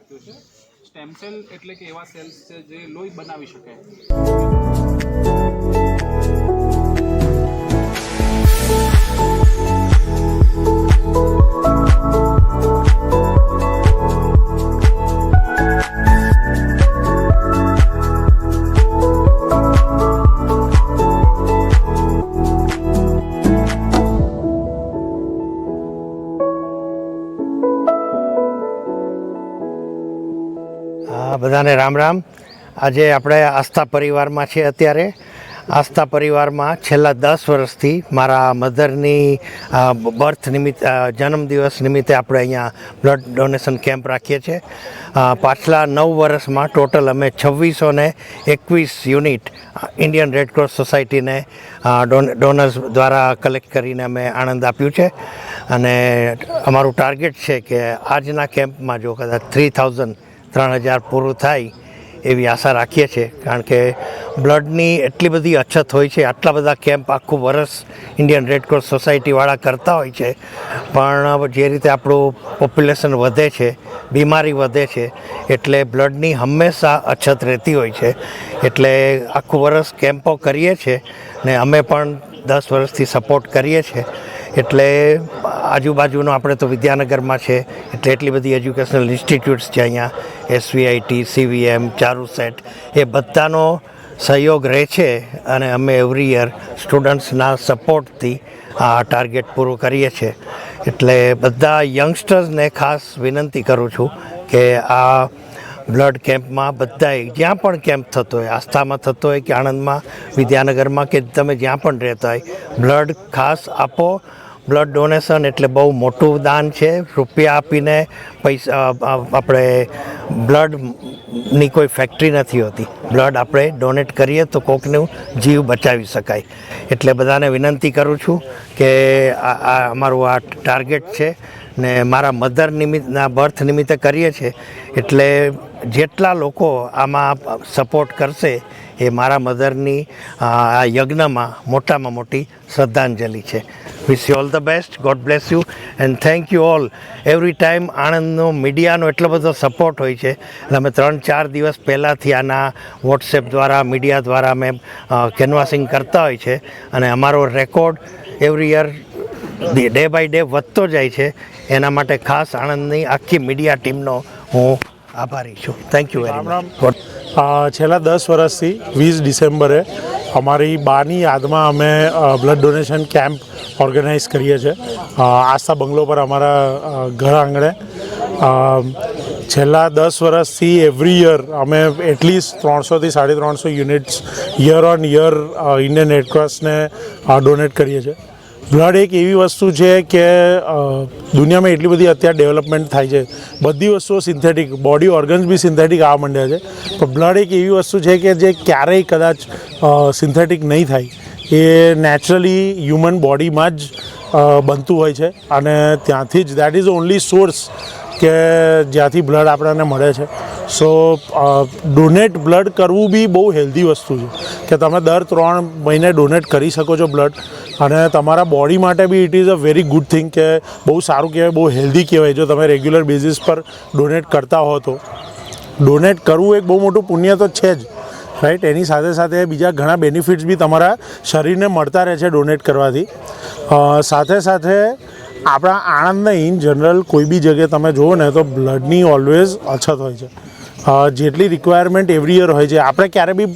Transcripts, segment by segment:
રાખ્યું છે. Stem cell એટલે કે એવા સેલ્સ છે જે લોહી બનાવી શકે. બધાને રામ રામ. આજે આપણે આસ્થા પરિવારમાં છે. અત્યારે આસ્થા પરિવારમાં છેલ્લા 10 વર્ષથી મારા મધરની બર્થ નિમિત્તે જન્મદિવસ નિમિત્તે આપણે અહીંયા બ્લડ ડોનેશન કેમ્પ રાખીએ છીએ. પાછલા 9 વર્ષમાં ટોટલ અમે 2621 યુનિટ ઇન્ડિયન રેડક્રોસ સોસાયટીને ડોનર્સ દ્વારા કલેક્ટ કરીને અમે આનંદ આપ્યું છે. અને અમારું ટાર્ગેટ છે કે આજના કેમ્પમાં જો કદાચ 3,000 પૂરું થાય એવી આશા રાખીએ છીએ. કારણ કે બ્લડની એટલી બધી અછત હોય છે. આટલા બધા કેમ્પ આખું વર્ષ ઇન્ડિયન રેડક્રોસ સોસાયટીવાળા કરતા હોય છે, પણ જે રીતે આપણું પોપ્યુલેશન વધે છે, બીમારી વધે છે, એટલે બ્લડની હંમેશા અછત રહેતી હોય છે. એટલે આખું વર્ષ કેમ્પો કરીએ છીએ ને અમે પણ 10 વર્ષથી સપોર્ટ કરીએ છીએ. એટલે આજુબાજુનો આપણે તો વિદ્યાનગરમાં છે, એટલે એટલી બધી એજ્યુકેશનલ ઇન્સ્ટિટ્યૂટ્સ છે અહીંયા, SVIT, CVM, ચારુસેટ, એ બધાનો સહયોગ રહે છે. અને અમે એવરી યર સ્ટુડન્ટ્સના સપોર્ટથી આ ટાર્ગેટ પૂરું કરીએ છીએ. એટલે બધા યંગસ્ટર્સને ખાસ વિનંતી કરું છું કે આ બ્લડ કેમ્પમાં બધાએ જ્યાં પણ કેમ્પ થતો હોય, આસ્થામાં થતો હોય કે આણંદમાં, વિદ્યાનગરમાં, કે તમે જ્યાં પણ રહેતા હોય, બ્લડ ખાસ આપો. બ્લડ ડોનેશન એટલે બહુ મોટું દાન છે. રૂપિયા આપીને પૈસા આપણે બ્લડની કોઈ ફેક્ટરી નથી હોતી. બ્લડ આપણે ડોનેટ કરીએ તો કોકનું જીવ બચાવી શકાય. એટલે બધાને વિનંતી કરું છું કે આ અમારું આ ટાર્ગેટ છે ને મારા મધર નિમિત્તના બર્થ નિમિત્તે કરીએ છીએ. એટલે જેટલા લોકો આમાં સપોર્ટ કરશે એ મારા મધરની આ યજ્ઞમાં મોટામાં મોટી શ્રદ્ધાંજલિ છે. Wish you all the best. God bless you and thank you all. Every time આણંદનો મીડિયાનો એટલો બધો સપોર્ટ હોય છે. એટલે અમે 3-4 દિવસ પહેલાંથી આના વોટ્સએપ દ્વારા, મીડિયા દ્વારા અમે કેનવાસિંગ કરતા હોય છે. અને અમારો record every year day by day વધતો જાય છે. એના માટે ખાસ આણંદની આખી મીડિયા ટીમનો હું આભારી છું. Thank you very much. છેલ્લા 10 વર્ષથી 20 ડિસેમ્બરે અમારી બાની યાદમાં અમે બ્લડ ડોનેશન કેમ્પ ઓર્ગેનાઇઝ કરીએ છીએ આસ્થા બંગલો પર, અમારા ઘર આંગણે. છેલ્લા 10 વર્ષથી એવરી યર અમે એટલીસ્ટ 300 થી 350 units year on year Indian રેડક્રોસને ડોનેટ કરીએ છીએ. બ્લડ એક એવી વસ્તુ છે કે દુનિયામાં એટલી બધી અત્યારે ડેવલપમેન્ટ થાય છે. બધી વસ્તુઓ સિન્થેટિક, બોડી ઓર્ગન્સ બી સિન્થેટિક આવવા માંડ્યા છે. પણ બ્લડ એક એવી વસ્તુ છે કે જે ક્યારેય કદાચ સિન્થેટિક નહીં થાય. એ નેચરલી હ્યુમન બોડીમાં જ બનતું હોય છે. અને ત્યાંથી જ દેટ ઇઝ ઓનલી સોર્સ કે જ્યાંથી બ્લડ આપણને મળે છે. સો ડોનેટ બ્લડ કરવું બી બહુ હેલ્ધી વસ્તુ છે કે તમે દર 3 મહિને ડોનેટ કરી શકો છો બ્લડ. અને તમારા બોડી માટે be it is a very good thing, કે બહુ સારું કહેવાય, બહુ હેલ્ધી કહેવાય. જો તમે રેગ્યુલર બેઝિસ પર ડોનેટ કરતા હો તો ડોનેટ કરવું એક બહુ મોટું પુણ્ય તો છે જ, રાઈટ. એની સાથે સાથે બીજા ઘણા બેનિફિટ્સ બી તમારા શરીરને મળતા રહે છે ડોનેટ કરવાથી. સાથે સાથે આપણા આણંદને ઇન જનરલ કોઈ બી જગ્યાએ તમે જુઓ ને તો બ્લડની ઓલવેઝ અછત હોય છે. જેટલી રિક્વાયરમેન્ટ એવરી યર હોય છે. આપણે ક્યારે બી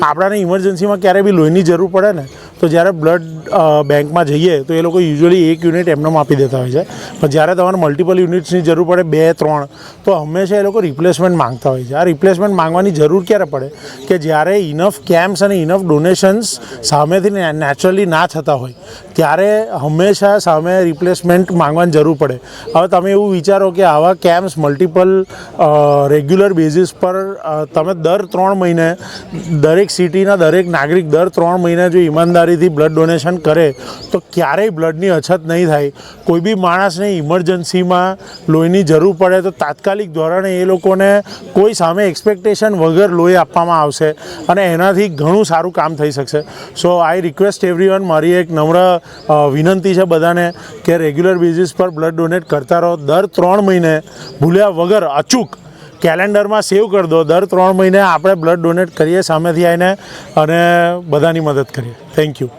આપણાને ઇમરજન્સીમાં ક્યારે બી લોહીની જરૂર પડે ને, તો જ્યારે બ્લડ બેંકમાં જઈએ તો એ લોકો યુઝ્યુઅલી 1 યુનિટ એમનેમ આપી દેતા હોય છે. પણ જ્યારે તમારે મલ્ટિપલ યુનિટ્સની જરૂર પડે, 2-3, તો હંમેશા એ લોકો રિપ્લેસમેન્ટ માંગતા હોય છે. આ રિપ્લેસમેન્ટ માંગવાની જરૂર ક્યારે પડે કે જ્યારે ઇનફ કેમ્પ્સ અને ઇનફ ડોનેશન્સ સામેથી નેચરલી ના થતા હોય, ત્યારે હંમેશા સામે રિપ્લેસમેન્ટ માંગવાની જરૂર પડે. હવે તમે એવું વિચારો કે આવા કેમ્પ્સ મલ્ટિપલ રેગ્યુલર બેઝિસ પર તમે દર 3 મહિને દરેક સિટીના દરેક નાગરિક દર 3 મહિને જો ઈમાનદારીથી બ્લડ ડોનેશન કરે તો ક્યારેય બ્લડની અછત નહીં થાય. કોઈ બી માણસને ઇમરજન્સીમાં લોહીની જરૂર પડે તો તાત્કાલિક ધોરણે એ લોકોને કોઈ સામે એક્સપેક્ટેશન વગર લોહી આપવામાં આવશે અને એનાથી ઘણું સારું કામ થઈ શકશે. સો આઈ રિક્વેસ્ટ એવરીવન, મારી એક નમ્ર વિનંતી છે બધાને કે રેગ્યુલર બેઝિસ પર બ્લડ ડોનેટ કરતા રહો. દર 3 મહિને ભૂલ્યા વગર અચૂક કેલેન્ડરમાં સેવ કરી દો, દર 3 મહિને આપણે બ્લડ ડોનેટ કરીએ સામેથી આવીને અને બધાની મદદ કરીએ. Thank you.